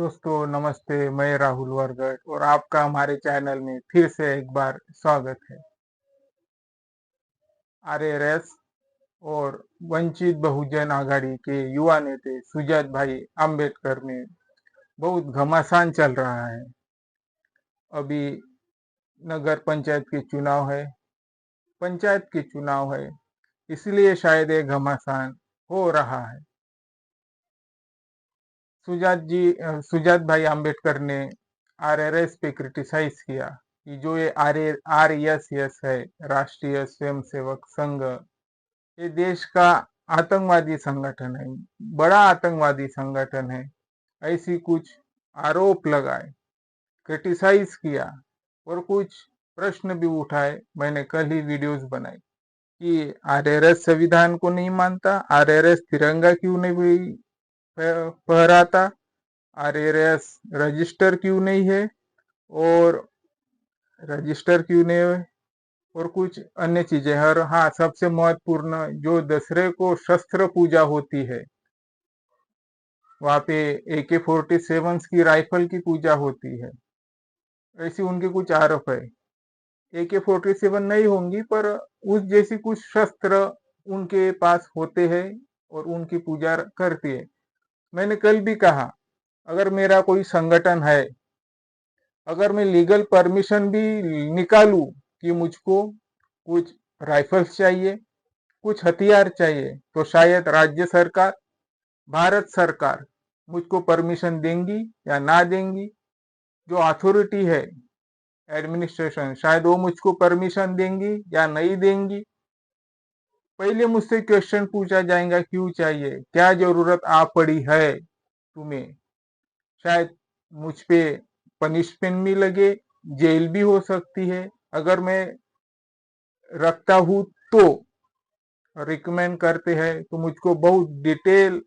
दोस्तों नमस्ते, मैं राहुल वर्गट और आपका हमारे चैनल में फिर से एक बार स्वागत है। आरएलएस और वंचित बहुजन आघाड़ी के युवा नेता सुजात भाई आम्बेडकर में बहुत घमासान चल रहा है। अभी नगर पंचायत के चुनाव है, इसलिए शायद ये घमासान हो रहा है। सुजात भाई आम्बेडकर ने आरएलएस पे क्रिटिसाइज किया कि जो ये आरएसएस है, राष्ट्रीय स्वयंसेवक संघ, ये देश का आतंकवादी संगठन है, बड़ा आतंकवादी संगठन है, ऐसी कुछ आरोप लगाए, क्रिटिसाइज किया और कुछ प्रश्न भी उठाए। मैंने कल ही वीडियोस बनाई कि आरएलएस संविधान को नहीं मानता, आरएलएस तिरंगा क्यों नहीं फहराता, आरएलएस रजिस्टर क्यों नहीं है और रजिस्टर क्यों नहीं है और कुछ अन्य चीजें। और हाँ, सबसे महत्वपूर्ण, जो दसरे को शस्त्र पूजा होती है, वहां पे AK-47 की राइफल की पूजा होती है, ऐसी उनके कुछ आरोप है। AK-47 नहीं होंगी, पर उस जैसी कुछ शस्त्र उनके पास होते हैं और उनकी पूजा करती है। मैंने कल भी कहा, अगर मेरा कोई संगठन है, अगर मैं लीगल परमिशन भी निकालूं कि मुझको कुछ राइफल्स चाहिए, कुछ हथियार चाहिए, तो शायद राज्य सरकार, भारत सरकार मुझको परमिशन देंगी या ना देंगी। जो अथॉरिटी है, एडमिनिस्ट्रेशन, शायद वो मुझको परमिशन देंगी या नहीं देंगी। पहले मुझसे क्वेश्चन पूछा जाएगा, क्यों चाहिए, क्या जरूरत आ पड़ी है तुम्हें। शायद मुझ पे पनिशमेंट भी लगे, जेल भी हो सकती है। अगर मैं रखता हूँ तो रिकमेंड करते हैं तो मुझको बहुत डिटेल,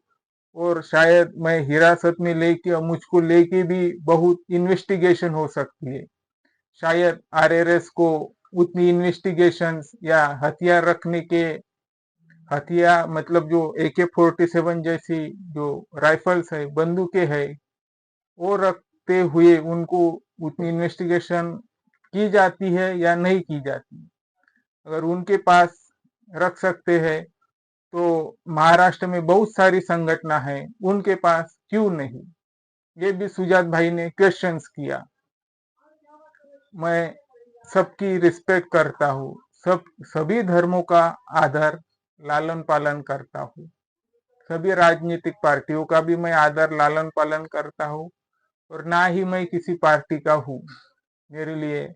और शायद मैं हिरासत में लेके, मुझको लेके भी बहुत इन्वेस्टिगेशन हो सकती है। शायद आरएलएस को उतनी इन्वेस्टिगेशन या हथियार रखने के, हथियार मतलब जो AK-47 जैसी जो राइफल्स है, बंदूकें है, वो रखते हुए उनको उतनी इन्वेस्टिगेशन की जाती है या नहीं की जाती। अगर उनके पास रख सकते हैं तो महाराष्ट्र में बहुत सारी संगठना है, उनके पास क्यों नहीं। ये भी सुजात भाई ने क्वेश्चंस किया। मैं सबकी रिस्पेक्ट करता हूँ, सभी धर्मों का आदर लालन पालन करता हूँ, सभी राजनीतिक पार्टियों का भी मैं आदर लालन पालन करता हूँ, और ना ही मैं किसी पार्टी का हूँ। मेरे लिए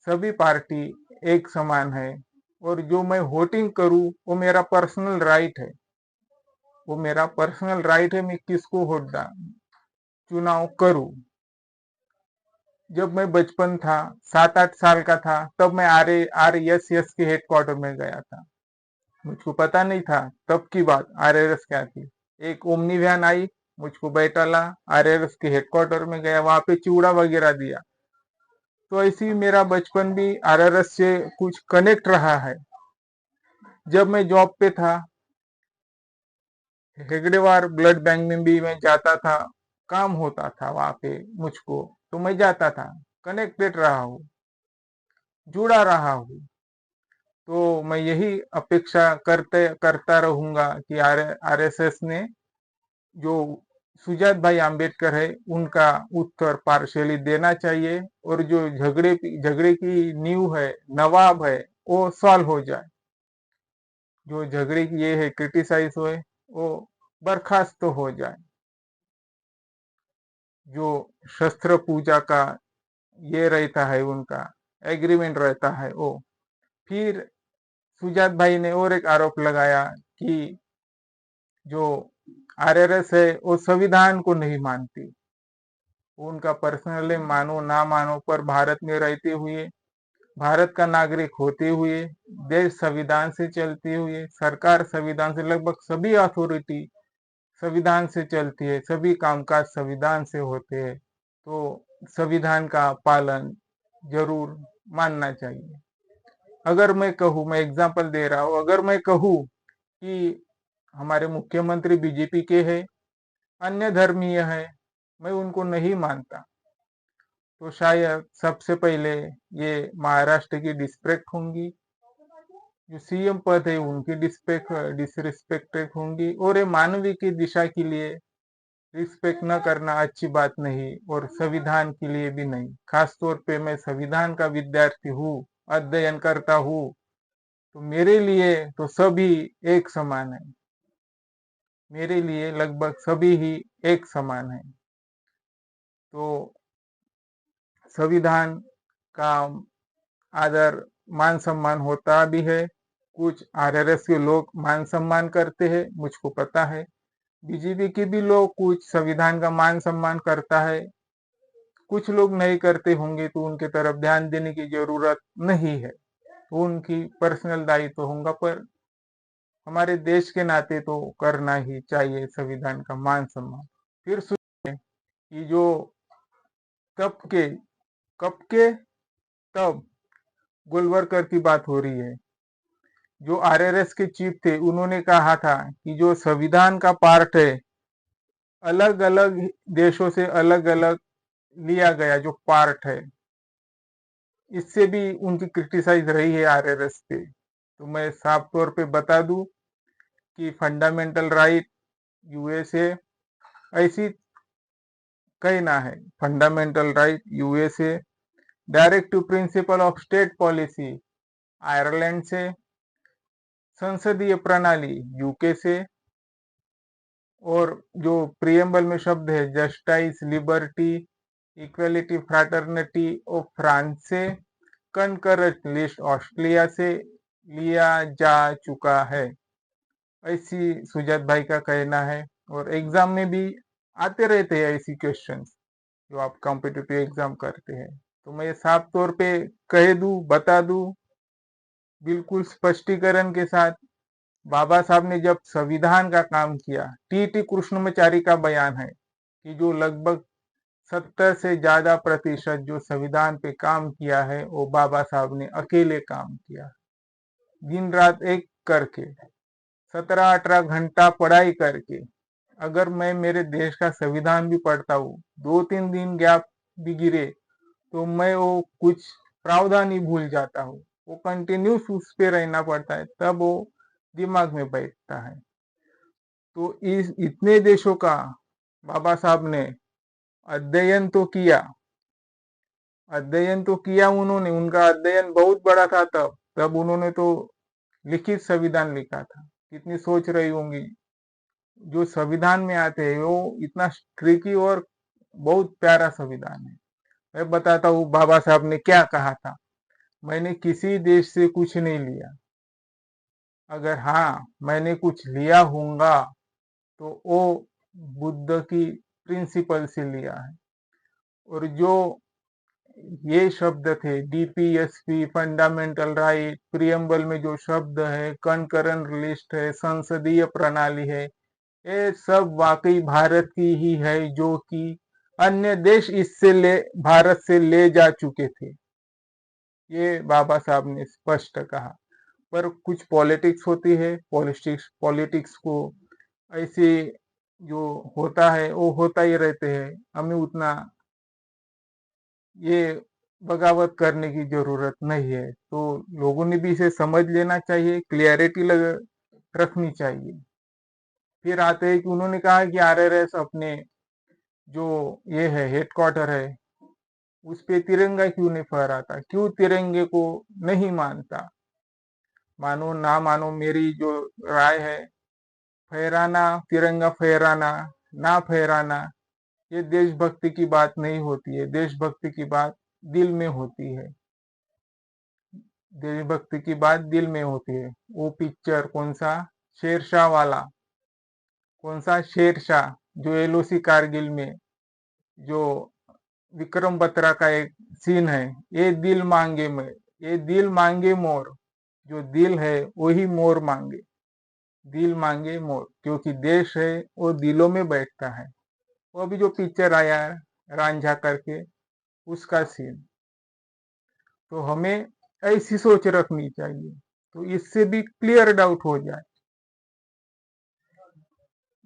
सभी पार्टी एक समान है, और जो मैं वोटिंग करूँ वो मेरा पर्सनल राइट है, वो मेरा पर्सनल राइट है, मैं किसको वोट चुनाव करूँ। जब मैं बचपन था, 7-8 साल का था, तब मैं RSS के हेडक्वार्टर में गया था। मुझको पता नहीं था तब की बात RSS क्या थी। एक ओमनी वैन आई, मुझको बैठाला, RSS के हेडक्वार्टर में गया, वहां पे चूड़ा वगैरह दिया। तो ऐसे ही मेरा बचपन भी RSS से कुछ कनेक्ट रहा है। जब मैं जॉब पे था, हेगड़ेवार ब्लड बैंक में भी मैं जाता था, काम होता था वहां पे मुझको, तो मैं जाता था, कनेक्टेड रहा हूँ, जुड़ा रहा हूँ। तो मैं यही अपेक्षा करता रहूंगा कि RSS ने जो सुजात भाई आम्बेडकर है, उनका उत्तर पार्शियली देना चाहिए, और जो झगड़े की नींव है, नवाब है, वो सॉल्व हो जाए। जो झगड़े की ये है, क्रिटिसाइज हुए, वो बर्खास्त हो जाए। जो शस्त्र पूजा का ये रहता है, उनका एग्रीमेंट रहता है, वो फिर सुजात भाई ने और एक आरोप लगाया कि जो RSS है वो संविधान को नहीं मानती। उनका पर्सनली मानो ना मानो, पर भारत में रहते हुए, भारत का नागरिक होते हुए, देश संविधान से चलते हुए, सरकार संविधान से, लगभग सभी अथॉरिटी संविधान से चलती है, सभी कामकाज संविधान से होते हैं, तो संविधान का पालन जरूर मानना चाहिए। अगर मैं कहूँ, मैं एग्जांपल दे रहा हूँ, अगर मैं कहूँ कि हमारे मुख्यमंत्री बीजेपी के हैं, अन्य धर्मीय है, मैं उनको नहीं मानता, तो शायद सबसे पहले ये महाराष्ट्र की डिस्पेक्ट होंगी, जो सीएम पद है उनकी डिसरिस्पेक्ट होंगी, और ये मानवीय की दिशा के लिए रिस्पेक्ट न करना अच्छी बात नहीं, और संविधान के लिए भी नहीं। खास तौर पे मैं संविधान का विद्यार्थी हूँ, अध्ययन करता हूँ, तो मेरे लिए तो सभी एक समान है। मेरे लिए लगभग सभी ही एक समान है। तो संविधान का आदर मान सम्मान होता भी है। कुछ आरएसएस के लोग मान सम्मान करते हैं, मुझको पता है। बीजेपी के भी लोग कुछ संविधान का मान सम्मान करता है, कुछ लोग नहीं करते होंगे, तो उनके तरफ ध्यान देने की जरूरत नहीं है, तो उनकी पर्सनल दायित्व होगा, पर हमारे देश के नाते तो करना ही चाहिए संविधान का मान सम्मान। फिर सुनिए कि जो तब के कब के तब गोलवरकर की बात हो रही है। जो आरएसएस के चीफ थे, उन्होंने कहा था कि जो संविधान का पार्ट है, अलग अलग देशों से अलग अलग लिया गया जो पार्ट है, इससे भी उनकी क्रिटिसाइज रही है आरएसएस पे। तो मैं साफ तौर पे बता दूं कि फंडामेंटल राइट यूएसए ऐसी कहना है, fundamental right USA, directive principle of state policy Ireland से, संसदीय प्रणाली यूके से, और जो प्रियम्बल में शब्द है justice, liberty, equality, fraternity of France से, कनकरेंट लिस्ट ऑस्ट्रेलिया से लिया जा चुका है। ऐसी सुजात भाई का कहना है, और एग्जाम में भी आते रहते हैं ऐसी क्वेश्चंस जो आप कॉम्पिटिटिव एग्जाम करते हैं। तो मैं साफ तौर पे कह दूं, बता दूं, बिल्कुल स्पष्टीकरण के साथ, बाबा साहब ने जब संविधान का काम किया, टी कृष्णमाचारी का बयान है कि जो लगभग 70 से ज्यादा प्रतिशत जो संविधान पे काम किया है, वो बाबा साहब ने अकेले काम किया, दिन रात एक करके, 17-18 घंटा पढ़ाई करके। अगर मैं मेरे देश का संविधान भी पढ़ता हूँ, 2-3 दिन गैप भी गिरे, तो मैं वो कुछ प्रावधान ही भूल जाता हूँ। वो कंटिन्यूस उस पे रहना पड़ता है, तब वो दिमाग में बैठता है। तो इस इतने देशों का बाबा साहब ने अध्ययन तो किया, उन्होंने, उनका अध्ययन बहुत बड़ा था। तब तब उन्होंने तो लिखित संविधान लिखा था। कितनी सोच रही होंगी, जो संविधान में आते हैं वो इतना ट्रिकी और बहुत प्यारा संविधान है। मैं बताता हूँ बाबा साहब ने क्या कहा था। मैंने किसी देश से कुछ नहीं लिया, अगर हाँ मैंने कुछ लिया होगा तो वो बुद्ध की प्रिंसिपल से लिया है। और जो ये शब्द थे डीपीएसपी, फंडामेंटल राइट, प्रियम्बल में जो शब्द है, कनकरेंट लिस्ट है, संसदीय प्रणाली है, ये सब वाकई भारत की ही है, जो कि अन्य देश इससे ले भारत से ले जा चुके थे। ये बाबा साहब ने स्पष्ट कहा। पर कुछ पॉलिटिक्स होती है, पॉलिटिक्स को ऐसे जो होता है वो होता ही रहते हैं, हमें उतना ये बगावत करने की जरूरत नहीं है। तो लोगों ने भी इसे समझ लेना चाहिए, क्लियरिटी रखनी चाहिए। फिर आते हैं कि उन्होंने कहा कि आरएसएस अपने जो ये है हेडक्वार्टर है, उस पे तिरंगा क्यों नहीं फहराता, क्यों तिरंगे को नहीं मानता। मानो ना मानो, मेरी जो राय है, फहराना, तिरंगा फहराना, ना फहराना, ये देशभक्ति की बात नहीं होती है। देशभक्ति की बात दिल में होती है, देशभक्ति की बात दिल में होती है। वो पिक्चर कौन सा, शेरशाह वाला, कौन सा शेरशाह, जो एलओसी कारगिल में जो विक्रम बत्रा का एक सीन है, ये दिल मांगे में, ये दिल मांगे मोर, जो दिल है वही मोर मांगे, दिल मांगे मोर, क्योंकि देश है वो दिलों में बैठता है। वो अभी जो पिक्चर आया रांझा करके, उसका सीन। तो हमें ऐसी सोच रखनी चाहिए, तो इससे भी क्लियर डाउट हो जाए,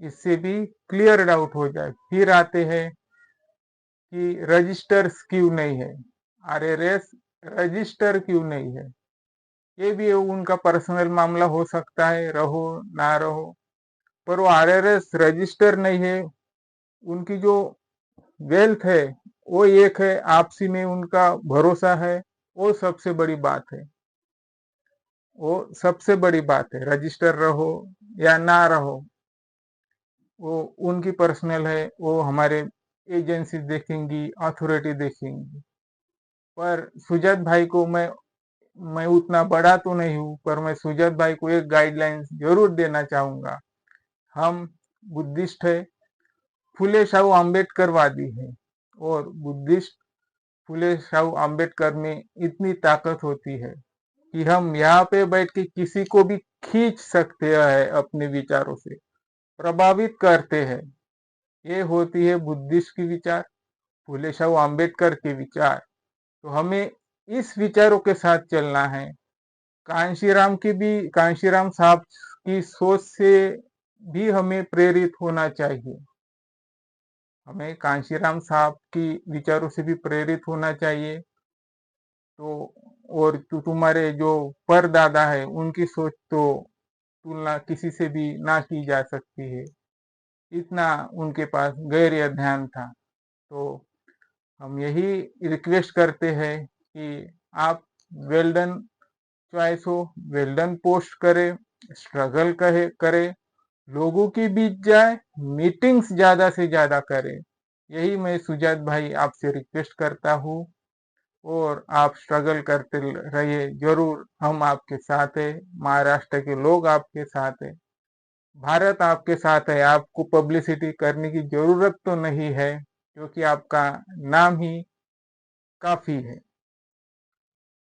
इससे भी क्लियर डाउट हो जाए। फिर आते हैं कि रजिस्टर्स क्यों नहीं है, आरआरएस रजिस्टर क्यों नहीं है। ये भी उनका पर्सनल मामला हो सकता है, रहो ना रहो, पर वो आरआरएस रजिस्टर नहीं है। उनकी जो वेल्थ है वो एक है, आपसी में उनका भरोसा है, वो सबसे बड़ी बात है। वो सबसे बड़ी बात है, रजिस्टर रहो या ना रहो, वो उनकी पर्सनल है, वो हमारे एजेंसी देखेंगी, अथॉरिटी देखेंगी। पर सुजात भाई को मैं उतना बड़ा तो नहीं हूँ, पर मैं सुजात भाई को एक गाइडलाइन जरूर देना चाहूंगा। हम बुद्धिस्ट है, फुले शाहू अम्बेडकरवादी है, और बुद्धिस्ट फुले शाहू अम्बेडकर में इतनी ताकत होती है कि हम यहाँ पे बैठ के किसी को भी खींच सकते हैं, अपने विचारों से प्रभावित करते हैं। ये होती है बुद्धिस्ट की विचार, फुले शाहू अम्बेडकर के विचार। तो हमें इस विचारों के साथ चलना है। कांशीराम साहब की सोच से भी हमें प्रेरित होना चाहिए। हमें कांशीराम साहब की विचारों से भी प्रेरित होना चाहिए। तो और तुम्हारे जो परदादा है उनकी सोच तो तुलना किसी से भी ना की जा सकती है, इतना उनके पास गहरा ध्यान था। तो हम यही रिक्वेस्ट करते हैं कि आप वेल्डन चॉइस हो, वेल्डन पोस्ट करे, स्ट्रगल करे, लोगों के बीच जाए, मीटिंग्स ज्यादा से ज्यादा करे। यही मैं सुजात भाई आपसे रिक्वेस्ट करता हूँ, और आप स्ट्रगल करते रहिए जरूर, हम आपके साथ है, महाराष्ट्र के लोग आपके साथ है, भारत आपके साथ है। आपको पब्लिसिटी करने की जरूरत तो नहीं है, क्योंकि आपका नाम ही काफी है।